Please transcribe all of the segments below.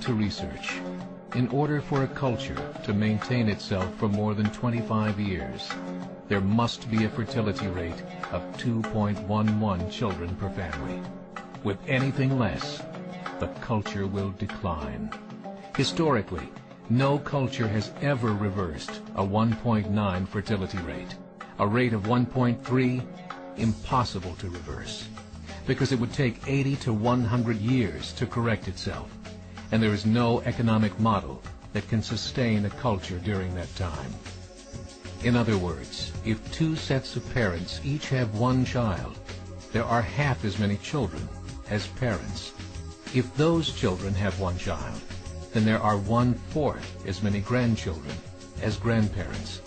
According to research, in order for a culture to maintain itself for more than 25 years, there must be a fertility rate of 2.11 children per family. With anything less, the culture will decline. Historically, no culture has ever reversed a 1.9 fertility rate. A rate of 1.3, impossible to reverse, because it would take 80 to 100 years to correct itself, and there is no economic model that can sustain a culture during that time. In other words, if two sets of parents each have one child, there are half as many children as parents. If those children have one child, then there are 1/4 as many grandchildren as grandparents.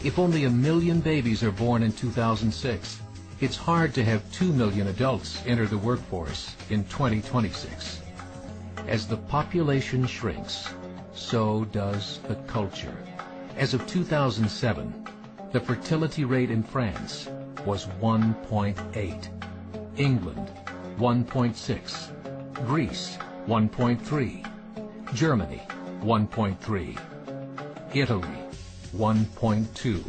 If only 1 million babies are born in 2006, it's hard to have 2 million adults enter the workforce in 2026. As the population shrinks, so does the culture. As of 2007, the fertility rate in France was 1.8, England 1.6, Greece 1.3, Germany 1.3, Italy 1.2,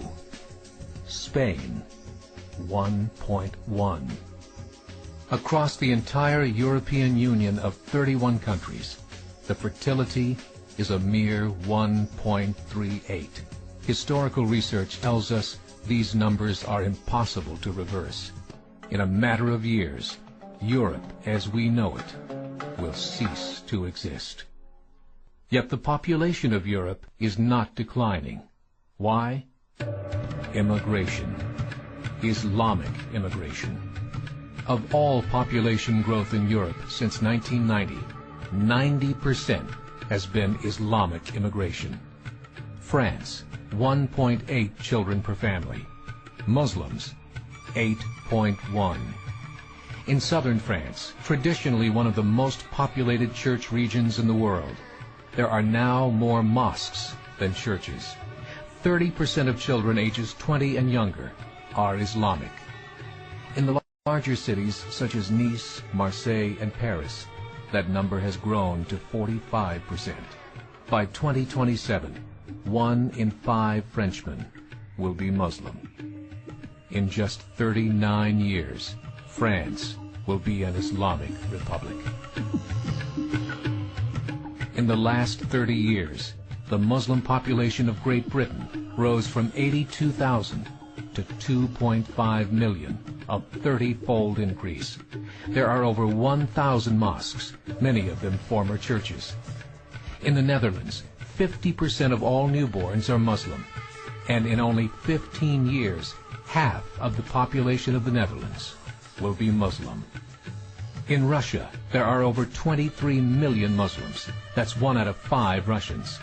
Spain 1.1. Across the entire European Union of 31 countries, the fertility is a mere 1.38. Historical research tells us these numbers are impossible to reverse. In a matter of years, Europe as we know it will cease to exist. Yet the population of Europe is not declining. Why? Immigration. Islamic immigration. Of all population growth in Europe since 1990, 90% has been Islamic immigration. France, 1.8 children per family. Muslims, 8.1. In southern France, traditionally one of the most populated church regions in the world, there are now more mosques than churches. 30% of children ages 20 and younger are Islamic. In the larger cities such as Nice, Marseille, and Paris, that number has grown to 45%. By 2027, 1 in 5 Frenchmen will be Muslim. In just 39 years, France will be an Islamic republic. In the last 30 years, the Muslim population of Great Britain rose from 82,000 to 2.5 million, a 30-fold increase. There are over 1,000 mosques, many of them former churches. In the Netherlands, 50% of all newborns are Muslim, and in only 15 years, half of the population of the Netherlands will be Muslim. In Russia, there are over 23 million Muslims. That's 1 out of 5 Russians.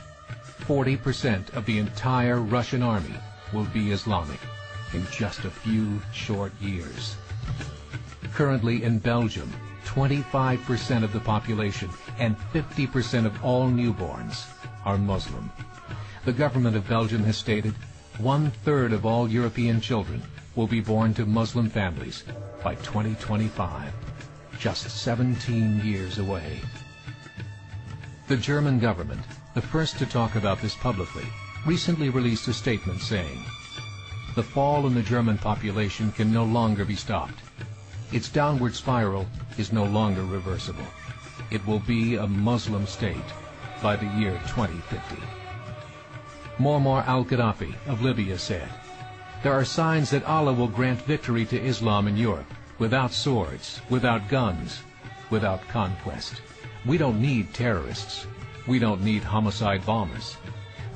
40% of the entire Russian army will be Islamic in just a few short years. Currently in Belgium, 25% of the population and 50% of all newborns are Muslim. The government of Belgium has stated 1/3 of all European children will be born to Muslim families by 2025, just 17 years away. The German government, the first to talk about this publicly, recently released a statement saying, "The fall in the German population can no longer be stopped. Its downward spiral is no longer reversible. It will be a Muslim state by the year 2050. Muammar al-Gaddafi of Libya said, "There are signs that Allah will grant victory to Islam in Europe, without swords, without guns, without conquest. We don't need terrorists. We don't need homicide bombers.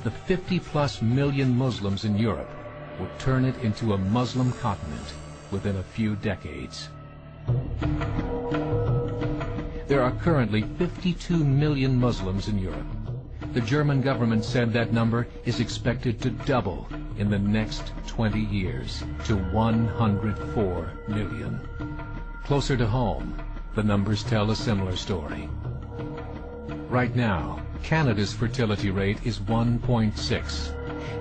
The 50+ million Muslims in Europe will turn it into a Muslim continent within a few decades." There are currently 52 million Muslims in Europe. The German government said that number is expected to double in the next 20 years to 104 million. Closer to home, the numbers tell a similar story. Right now, Canada's fertility rate is 1.6,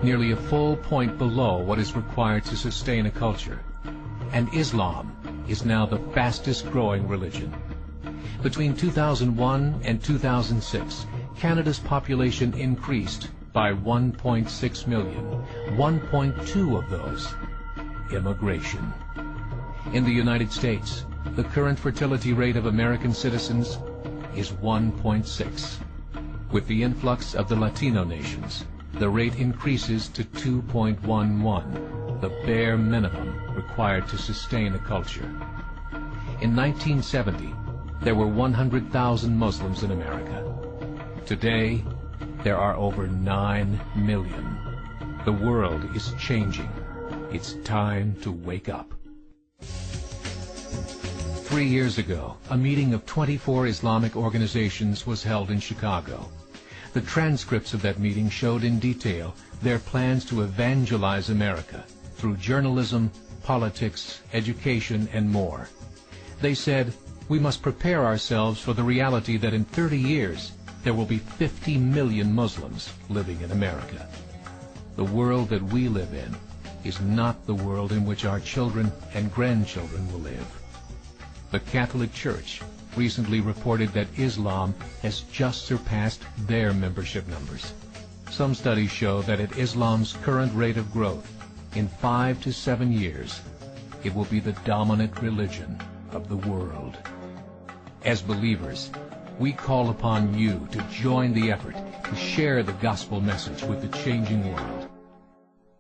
nearly a full point below what is required to sustain a culture. And Islam is now the fastest growing religion. Between 2001 and 2006, Canada's population increased by 1.6 million, 1.2 of those immigration. In the United States, the current fertility rate of American citizens is 1.6. With the influx of the Latino nations, the rate increases to 2.11, the bare minimum required to sustain a culture. In 1970, there were 100,000 Muslims in America. Today, there are over 9 million. The world is changing. It's time to wake up. 3 years ago, a meeting of 24 Islamic organizations was held in Chicago. The transcripts of that meeting showed in detail their plans to evangelize America through journalism, politics, education, and more. They said, we must prepare ourselves for the reality that in 30 years, there will be 50 million Muslims living in America. The world that we live in is not the world in which our children and grandchildren will live. The Catholic Church recently reported that Islam has just surpassed their membership numbers. Some studies show that at Islam's current rate of growth, in 5 to 7 years, it will be the dominant religion of the world. As believers, we call upon you to join the effort to share the gospel message with the changing world.